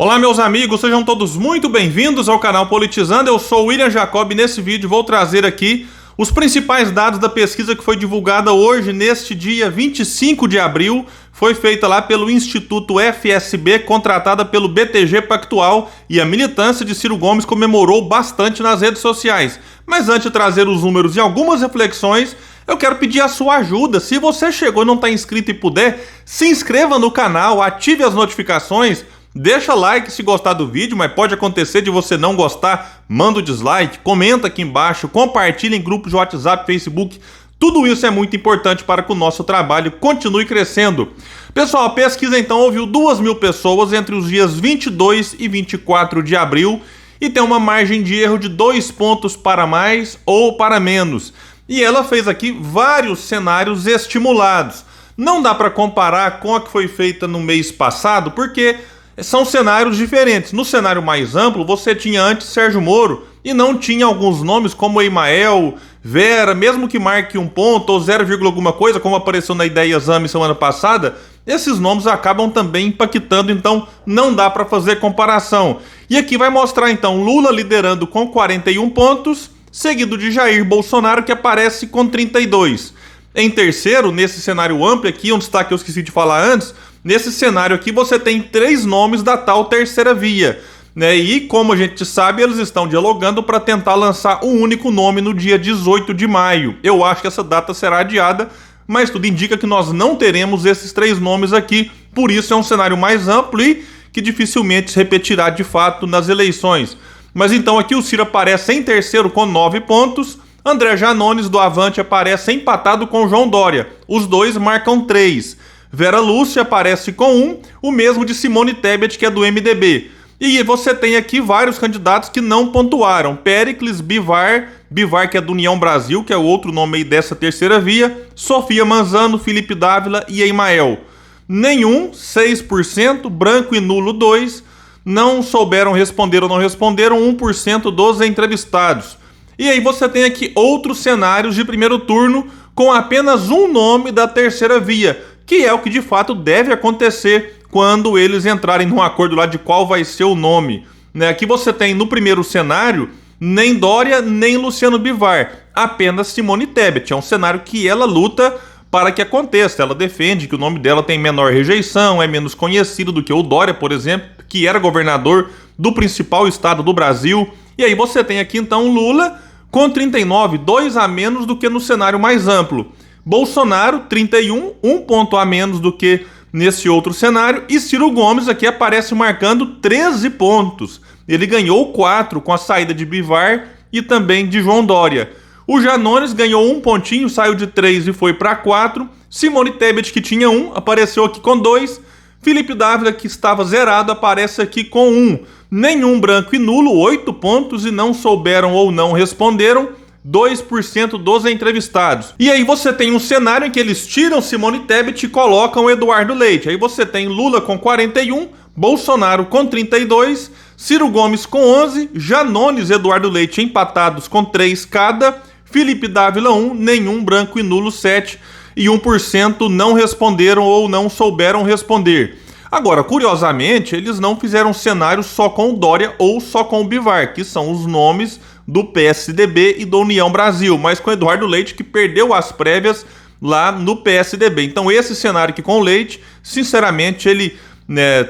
Olá, meus amigos, sejam todos muito bem-vindos ao canal Politizando. Eu sou o William Jacob e nesse vídeo vou trazer aqui os principais dados da pesquisa que foi divulgada hoje, neste dia 25 de abril. Foi feita lá pelo Instituto FSB, contratada pelo BTG Pactual, e a militância de Ciro Gomes comemorou bastante nas redes sociais. Mas antes de trazer os números e algumas reflexões, eu quero pedir a sua ajuda. Se você chegou e não está inscrito e puder, se inscreva no canal, ative as notificações. Deixa like se gostar do vídeo, mas pode acontecer de você não gostar, manda o dislike, comenta aqui embaixo, compartilha em grupos de WhatsApp, Facebook. Tudo isso é muito importante para que o nosso trabalho continue crescendo. Pessoal, a pesquisa então ouviu 2.000 pessoas entre os dias 22 e 24 de abril e tem uma margem de erro de 2 pontos para mais ou para menos. E ela fez aqui vários cenários estimulados. Não dá para comparar com a que foi feita no mês passado, porque são cenários diferentes. No cenário mais amplo, você tinha antes Sérgio Moro e não tinha alguns nomes como Emael, Vera, mesmo que marque 1 ponto ou 0, alguma coisa, como apareceu na Ideia Exame semana passada, esses nomes acabam também impactando, então não dá para fazer comparação. E aqui vai mostrar então Lula liderando com 41 pontos, seguido de Jair Bolsonaro, que aparece com 32. Em terceiro, nesse cenário amplo aqui, um destaque que eu esqueci de falar antes, nesse cenário aqui você tem 3 nomes da tal terceira via, né? E como a gente sabe, eles estão dialogando para tentar lançar um único nome no dia 18 de maio. Eu acho que essa data será adiada, mas tudo indica que nós não teremos esses 3 nomes aqui, por isso é um cenário mais amplo e que dificilmente se repetirá de fato nas eleições. Mas então aqui o Ciro aparece em terceiro com 9 pontos, André Janones do Avante aparece empatado com João Dória, os dois marcam 3. Vera Lúcia aparece com 1, o mesmo de Simone Tebet, que é do MDB. E você tem aqui vários candidatos que não pontuaram. Péricles, Bivar que é do União Brasil, que é o outro nome aí dessa terceira via, Sofia Manzano, Felipe Dávila e Emael. Nenhum, 6%, branco e nulo 2%, não souberam responder ou não responderam 1% dos entrevistados. E aí você tem aqui outros cenários de primeiro turno com apenas um nome da terceira via, que é o que de fato deve acontecer quando eles entrarem num acordo lá de qual vai ser o nome. Aqui você tem no primeiro cenário nem Dória nem Luciano Bivar, apenas Simone Tebet. É um cenário que ela luta para que aconteça. Ela defende que o nome dela tem menor rejeição, é menos conhecido do que o Dória, por exemplo, que era governador do principal estado do Brasil. E aí você tem aqui então Lula com 39, 2 a menos do que no cenário mais amplo. Bolsonaro, 31, 1 ponto a menos do que nesse outro cenário. E Ciro Gomes aqui aparece marcando 13 pontos. Ele ganhou 4 com a saída de Bivar e também de João Dória. O Janones ganhou 1 pontinho, saiu de 3 e foi para 4. Simone Tebet, que tinha 1, apareceu aqui com 2. Felipe Dávila, que estava zerado, aparece aqui com 1. Nenhum branco e nulo, 8 pontos, e não souberam ou não responderam 2% dos entrevistados. E aí você tem um cenário em que eles tiram Simone Tebet e colocam Eduardo Leite. Aí você tem Lula com 41, Bolsonaro com 32, Ciro Gomes com 11, Janones e Eduardo Leite empatados com 3 cada, Felipe Dávila 1, nenhum branco e nulo 7, e 1% não responderam ou não souberam responder. Agora, curiosamente, eles não fizeram cenário só com o Dória ou só com o Bivar, que são os nomes do PSDB e do União Brasil, mas com Eduardo Leite, que perdeu as prévias lá no PSDB. Então esse cenário aqui com o Leite, sinceramente, ele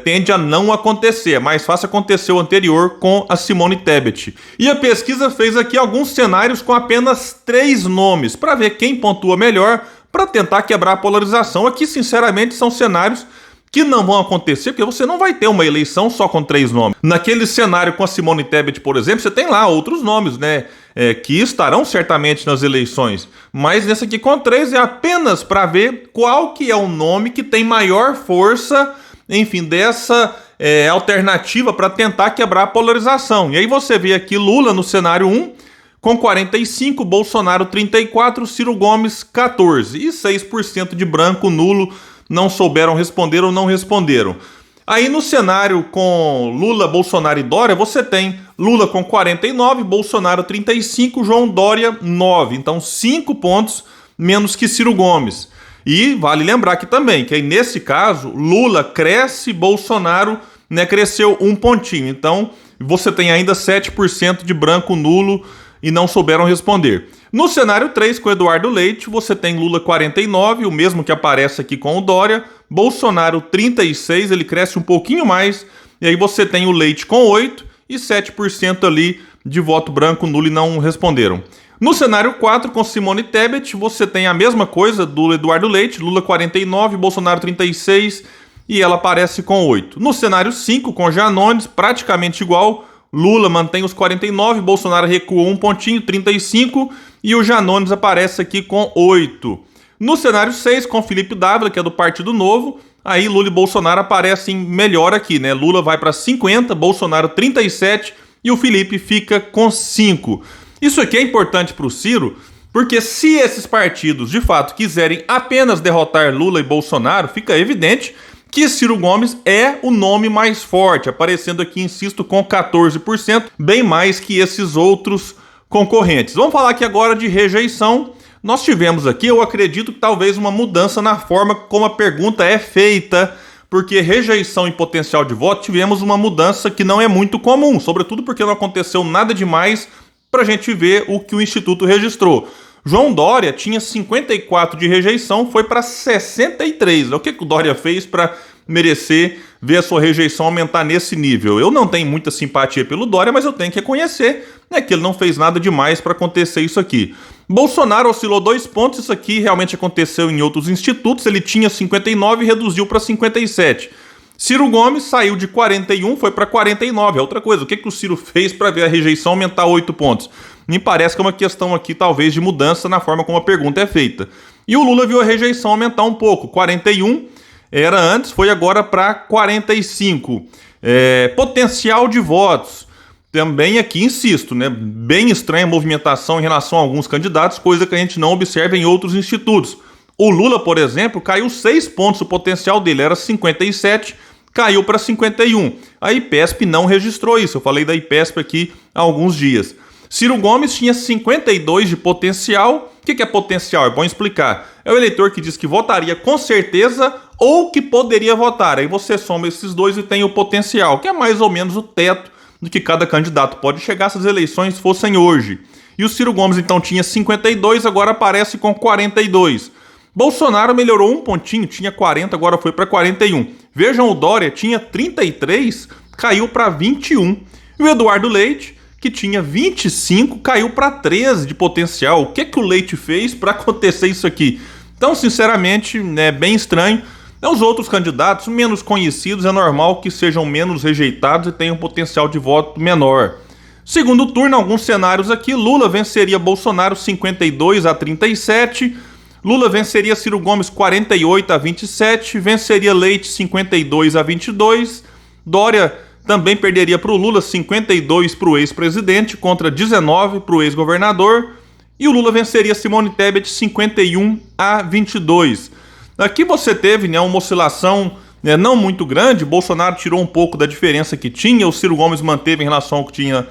tende a não acontecer. É mais fácil acontecer o anterior com a Simone Tebet. E a pesquisa fez aqui alguns cenários com apenas 3 nomes, para ver quem pontua melhor, para tentar quebrar a polarização. Aqui, sinceramente, são cenários que não vão acontecer, porque você não vai ter uma eleição só com 3 nomes. Naquele cenário com a Simone Tebet, por exemplo, você tem lá outros nomes, que estarão certamente nas eleições. Mas nesse aqui com 3 é apenas para ver qual que é o nome que tem maior força, enfim, dessa alternativa para tentar quebrar a polarização. E aí você vê aqui Lula no cenário 1, com 45, Bolsonaro 34, Ciro Gomes 14 e 6% de branco, nulo, não souberam responder ou não responderam. Aí no cenário com Lula, Bolsonaro e Dória, você tem Lula com 49, Bolsonaro 35, João Dória 9. Então 5 pontos menos que Ciro Gomes. E vale lembrar aqui também que aí nesse caso Lula cresce, Bolsonaro né, cresceu um pontinho. Então, você tem ainda 7% de branco nulo e não souberam responder. No cenário 3, com Eduardo Leite, você tem Lula 49, o mesmo que aparece aqui com o Dória, Bolsonaro 36, ele cresce um pouquinho mais, e aí você tem o Leite com 8 e 7% ali de voto branco nulo e não responderam. No cenário 4, com Simone Tebet, você tem a mesma coisa do Eduardo Leite, Lula 49, Bolsonaro 36 e ela aparece com 8. No cenário 5, com Janones, praticamente igual, Lula mantém os 49, Bolsonaro recuou um pontinho, 35 e o Janones aparece aqui com 8. No cenário 6, com Felipe Dávila, que é do Partido Novo, aí Lula e Bolsonaro aparecem melhor aqui, né? Lula vai para 50, Bolsonaro 37 e o Felipe fica com 5. Isso aqui é importante para o Ciro, porque se esses partidos de fato quiserem apenas derrotar Lula e Bolsonaro, fica evidente que Ciro Gomes é o nome mais forte, aparecendo aqui, insisto, com 14%, bem mais que esses outros concorrentes. Vamos falar aqui agora de rejeição. Nós tivemos aqui, eu acredito que talvez uma mudança na forma como a pergunta é feita, porque rejeição e potencial de voto tivemos uma mudança que não é muito comum, sobretudo porque não aconteceu nada demais para a gente ver o que o Instituto registrou. João Dória tinha 54 de rejeição, foi para 63. O que o Dória fez para merecer ver a sua rejeição aumentar nesse nível? Eu não tenho muita simpatia pelo Dória, mas eu tenho que reconhecer, né, que ele não fez nada demais para acontecer isso aqui. Bolsonaro oscilou 2 pontos, isso aqui realmente aconteceu em outros institutos, ele tinha 59 e reduziu para 57. Ciro Gomes saiu de 41, foi para 49. É outra coisa, o que o Ciro fez para ver a rejeição aumentar 8 pontos? Me parece que é uma questão aqui, talvez, de mudança na forma como a pergunta é feita. E o Lula viu a rejeição aumentar um pouco. 41 era antes, foi agora para 45. Potencial de votos. Também aqui, insisto, né, bem estranha a movimentação em relação a alguns candidatos, coisa que a gente não observa em outros institutos. O Lula, por exemplo, caiu 6 pontos o potencial dele, era 57, caiu para 51. A IPESP não registrou isso, eu falei da IPESP aqui há alguns dias. Ciro Gomes tinha 52 de potencial. O que é potencial? É bom explicar. É o eleitor que diz que votaria com certeza ou que poderia votar. Aí você soma esses dois e tem o potencial, que é mais ou menos o teto do que cada candidato pode chegar se as eleições fossem hoje. E o Ciro Gomes então tinha 52, agora aparece com 42. Bolsonaro melhorou um pontinho, tinha 40, agora foi para 41. Vejam, o Dória tinha 33, caiu para 21. E o Eduardo Leite, que tinha 25, caiu para 13 de potencial. O que o Leite fez para acontecer isso aqui? Então, sinceramente, é bem estranho. Os outros candidatos menos conhecidos, é normal que sejam menos rejeitados e tenham um potencial de voto menor. Segundo turno, alguns cenários aqui, Lula venceria Bolsonaro 52 a 37, Lula venceria Ciro Gomes 48 a 27, venceria Leite 52 a 22, Dória também perderia para o Lula 52 para o ex-presidente contra 19 para o ex-governador, e o Lula venceria Simone Tebet 51 a 22. Aqui você teve, né, uma oscilação não muito grande, Bolsonaro tirou um pouco da diferença que tinha, o Ciro Gomes manteve em relação ao que tinha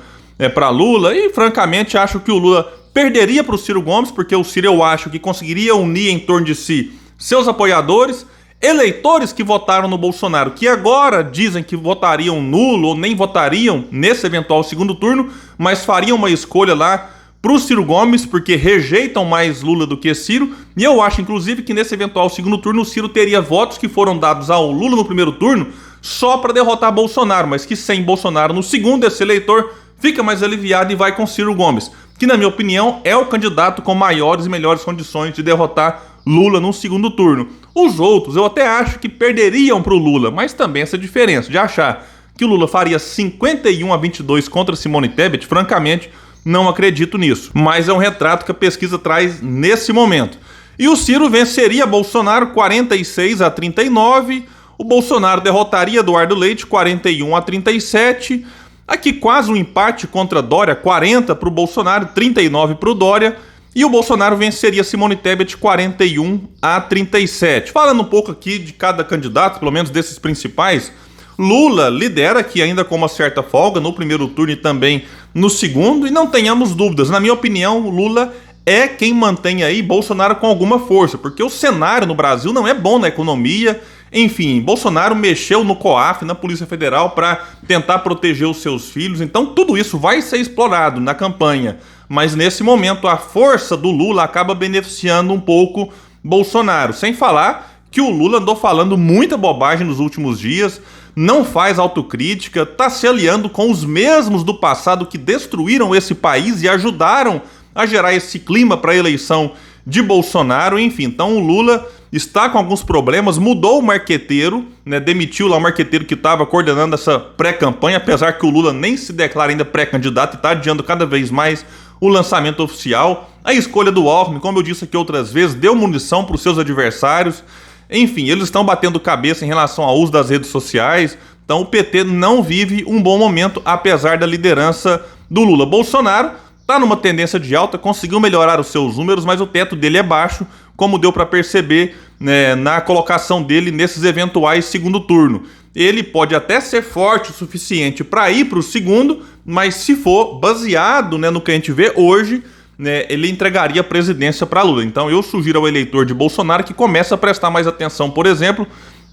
para Lula, e francamente acho que o Lula perderia para o Ciro Gomes, porque o Ciro, eu acho, que conseguiria unir em torno de si seus apoiadores, eleitores que votaram no Bolsonaro, que agora dizem que votariam nulo ou nem votariam nesse eventual segundo turno, mas fariam uma escolha lá para o Ciro Gomes, porque rejeitam mais Lula do que Ciro, e eu acho, inclusive, que nesse eventual segundo turno o Ciro teria votos que foram dados ao Lula no primeiro turno só para derrotar Bolsonaro, mas que sem Bolsonaro no segundo, esse eleitor fica mais aliviado e vai com Ciro Gomes, que na minha opinião é o candidato com maiores e melhores condições de derrotar Lula no segundo turno. Os outros eu até acho que perderiam para o Lula, mas também essa diferença de achar que o Lula faria 51 a 22 contra Simone Tebet, francamente, não acredito nisso. Mas é um retrato que a pesquisa traz nesse momento. E o Ciro venceria Bolsonaro 46 a 39, o Bolsonaro derrotaria Eduardo Leite 41 a 37, aqui quase um empate contra Dória, 40 para o Bolsonaro, 39 para o Dória, e o Bolsonaro venceria Simone Tebet 41 a 37. Falando um pouco aqui de cada candidato, pelo menos desses principais, Lula lidera aqui ainda com uma certa folga no primeiro turno e também no segundo, e não tenhamos dúvidas, na minha opinião, Lula é quem mantém aí Bolsonaro com alguma força, porque o cenário no Brasil não é bom na economia, Enfim, Bolsonaro mexeu no COAF, na Polícia Federal, para tentar proteger os seus filhos. Então tudo isso vai ser explorado na campanha. Mas nesse momento a força do Lula acaba beneficiando um pouco Bolsonaro. Sem falar que o Lula andou falando muita bobagem nos últimos dias, não faz autocrítica, está se aliando com os mesmos do passado que destruíram esse país e ajudaram a gerar esse clima para a eleição de Bolsonaro. Enfim, então o Lula está com alguns problemas, mudou o marqueteiro, né, demitiu lá o marqueteiro que estava coordenando essa pré-campanha, apesar que o Lula nem se declara ainda pré-candidato e está adiando cada vez mais o lançamento oficial. A escolha do Alckmin, como eu disse aqui outras vezes, deu munição para os seus adversários. Enfim, eles estão batendo cabeça em relação ao uso das redes sociais. Então o PT não vive um bom momento, apesar da liderança do Lula. Bolsonaro está numa tendência de alta, conseguiu melhorar os seus números, mas o teto dele é baixo, como deu para perceber, né, na colocação dele nesses eventuais segundo turno. Ele pode até ser forte o suficiente para ir para o segundo, mas se for baseado, né, no que a gente vê hoje, né, ele entregaria a presidência para Lula. Então eu sugiro ao eleitor de Bolsonaro que comece a prestar mais atenção, por exemplo,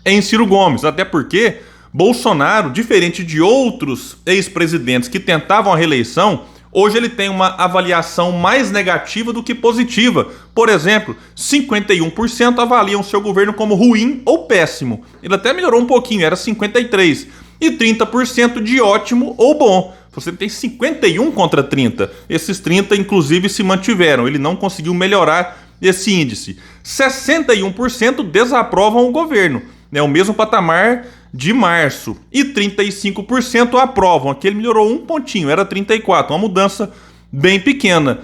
em Ciro Gomes, até porque Bolsonaro, diferente de outros ex-presidentes que tentavam a reeleição, hoje ele tem uma avaliação mais negativa do que positiva. Por exemplo, 51% avaliam seu governo como ruim ou péssimo. Ele até melhorou um pouquinho, era 53%. E 30% de ótimo ou bom. Você tem 51 contra 30. Esses 30, inclusive, se mantiveram. Ele não conseguiu melhorar esse índice. 61% desaprovam o governo. É o mesmo patamar de março. E 35% aprovam. Aqui ele melhorou um pontinho, era 34%. Uma mudança bem pequena.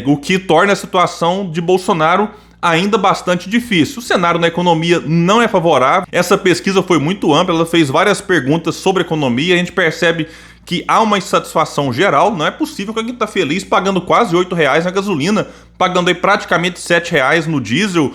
O que torna a situação de Bolsonaro ainda bastante difícil. O cenário na economia não é favorável. Essa pesquisa foi muito ampla, ela fez várias perguntas sobre economia. A gente percebe que há uma insatisfação geral. Não é possível que alguém está feliz pagando quase R$8 na gasolina, pagando aí praticamente R$7 no diesel,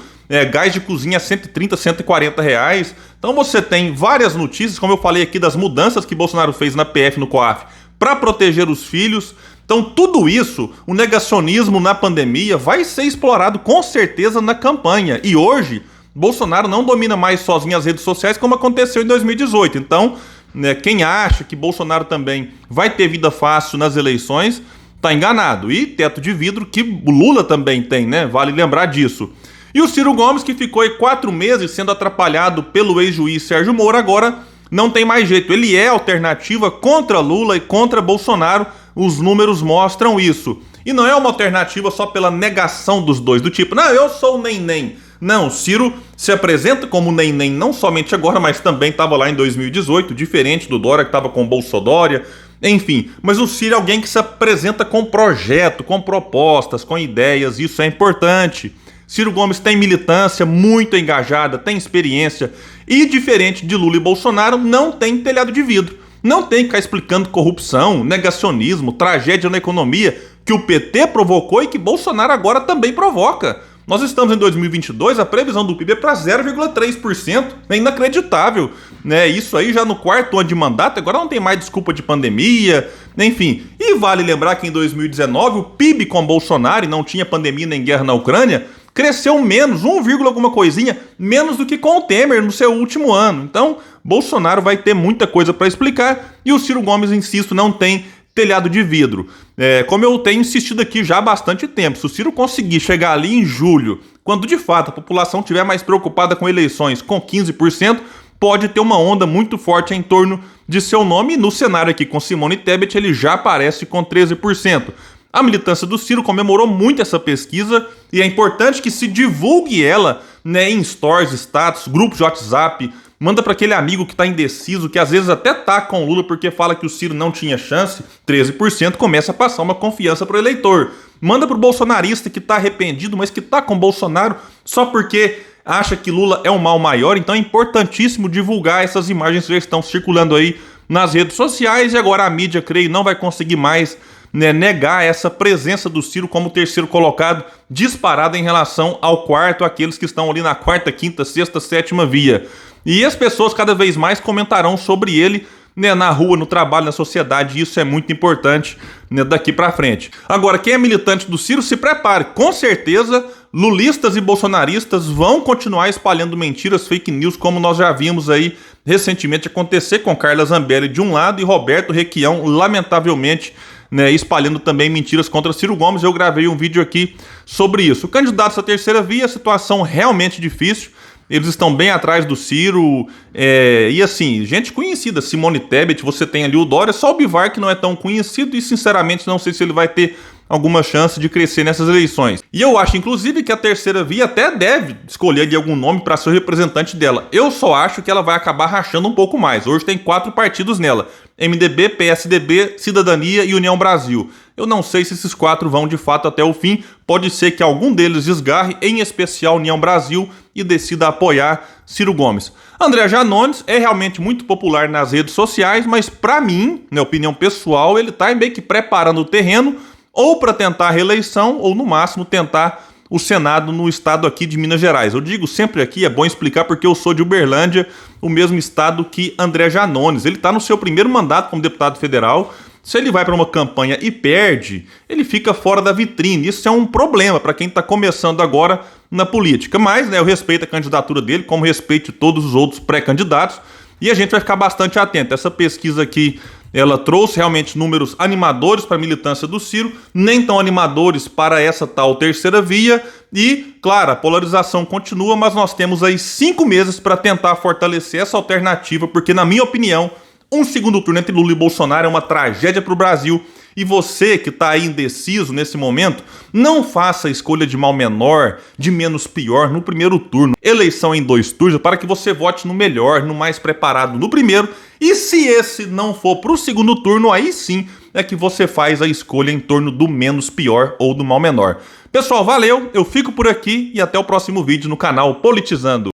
gás de cozinha R$130, R$140. Então você tem várias notícias, como eu falei aqui, das mudanças que Bolsonaro fez na PF, no COAF, para proteger os filhos. Então tudo isso, o negacionismo na pandemia, vai ser explorado com certeza na campanha. E hoje, Bolsonaro não domina mais sozinho as redes sociais como aconteceu em 2018. Então, quem acha que Bolsonaro também vai ter vida fácil nas eleições, está enganado. E teto de vidro que o Lula também tem, né? Vale lembrar disso. E o Ciro Gomes, que ficou aí 4 meses sendo atrapalhado pelo ex-juiz Sérgio Moro, agora não tem mais jeito. Ele é alternativa contra Lula e contra Bolsonaro. Os números mostram isso. E não é uma alternativa só pela negação dos dois, do tipo, não, eu sou o nem-nem. Não, o Ciro se apresenta como nem-nem não somente agora, mas também estava lá em 2018, diferente do Dória, que estava com Bolsodória. Enfim, mas o Ciro é alguém que se apresenta com projeto, com propostas, com ideias, isso é importante. Ciro Gomes tem militância muito engajada, tem experiência e, diferente de Lula e Bolsonaro, não tem telhado de vidro. Não tem que ficar explicando corrupção, negacionismo, tragédia na economia que o PT provocou e que Bolsonaro agora também provoca. Nós estamos em 2022, a previsão do PIB é para 0,3%. É inacreditável, né? Isso aí já no 4º ano de mandato, agora não tem mais desculpa de pandemia, enfim. E vale lembrar que em 2019 o PIB com Bolsonaro, e não tinha pandemia nem guerra na Ucrânia, cresceu menos, 1, alguma coisinha, menos do que com o Temer no seu último ano. Então, Bolsonaro vai ter muita coisa para explicar e o Ciro Gomes, insisto, não tem telhado de vidro. Como eu tenho insistido aqui já há bastante tempo, se o Ciro conseguir chegar ali em julho, quando de fato a população estiver mais preocupada com eleições, com 15%, pode ter uma onda muito forte em torno de seu nome. E no cenário aqui com Simone Tebet, ele já aparece com 13%. A militância do Ciro comemorou muito essa pesquisa e é importante que se divulgue ela, né, em stories, status, grupos de WhatsApp. Manda para aquele amigo que está indeciso, que às vezes até tá com o Lula porque fala que o Ciro não tinha chance. 13% começa a passar uma confiança para o eleitor. Manda para o bolsonarista que está arrependido, mas que está com Bolsonaro só porque acha que Lula é um mal maior. Então é importantíssimo divulgar essas imagens que já estão circulando aí nas redes sociais. E agora a mídia, creio, não vai conseguir mais, né, negar essa presença do Ciro como terceiro colocado, disparado em relação ao quarto, aqueles que estão ali na 4ª, 5ª, 6ª, 7ª via. E as pessoas cada vez mais comentarão sobre ele, né, na rua, no trabalho, na sociedade, e isso é muito importante, né, daqui para frente. Agora, quem é militante do Ciro, se prepare, com certeza lulistas e bolsonaristas vão continuar espalhando mentiras, fake news, como nós já vimos aí recentemente acontecer com Carla Zambelli de um lado e Roberto Requião, lamentavelmente, né, espalhando também mentiras contra Ciro Gomes. Eu gravei um vídeo aqui sobre isso. Candidatos à terceira via, situação realmente difícil. Eles estão bem atrás do Ciro, e assim, gente conhecida, Simone Tebet, você tem ali o Dória, só o Bivar que não é tão conhecido e sinceramente não sei se ele vai ter alguma chance de crescer nessas eleições. E eu acho, inclusive, que a terceira via até deve escolher ali algum nome para ser o representante dela. Eu só acho que ela vai acabar rachando um pouco mais. Hoje tem 4 partidos nela: MDB, PSDB, Cidadania e União Brasil. Eu não sei se esses 4 vão de fato até o fim. Pode ser que algum deles desgarre, em especial União Brasil, e decida apoiar Ciro Gomes. André Janones é realmente muito popular nas redes sociais, mas para mim, na opinião pessoal, ele tá meio que preparando o terreno ou para tentar a reeleição, ou no máximo tentar o Senado no estado aqui de Minas Gerais. Eu digo sempre aqui, é bom explicar porque eu sou de Uberlândia, o mesmo estado que André Janones. Ele está no seu primeiro mandato como deputado federal. Se ele vai para uma campanha e perde, ele fica fora da vitrine. Isso é um problema para quem está começando agora na política. Mas, né, eu respeito a candidatura dele, como respeito todos os outros pré-candidatos. E a gente vai ficar bastante atento. Essa pesquisa aqui, ela trouxe realmente números animadores para a militância do Ciro, nem tão animadores para essa tal terceira via. E, claro, a polarização continua, mas nós temos aí 5 meses para tentar fortalecer essa alternativa, porque, na minha opinião, um segundo turno entre Lula e Bolsonaro é uma tragédia para o Brasil. E você que está aí indeciso nesse momento, não faça a escolha de mal menor, de menos pior no primeiro turno. Eleição em 2 turnos para que você vote no melhor, no mais preparado no primeiro. E se esse não for para o segundo turno, aí sim é que você faz a escolha em torno do menos pior ou do mal menor. Pessoal, valeu, eu fico por aqui e até o próximo vídeo no canal Politizando.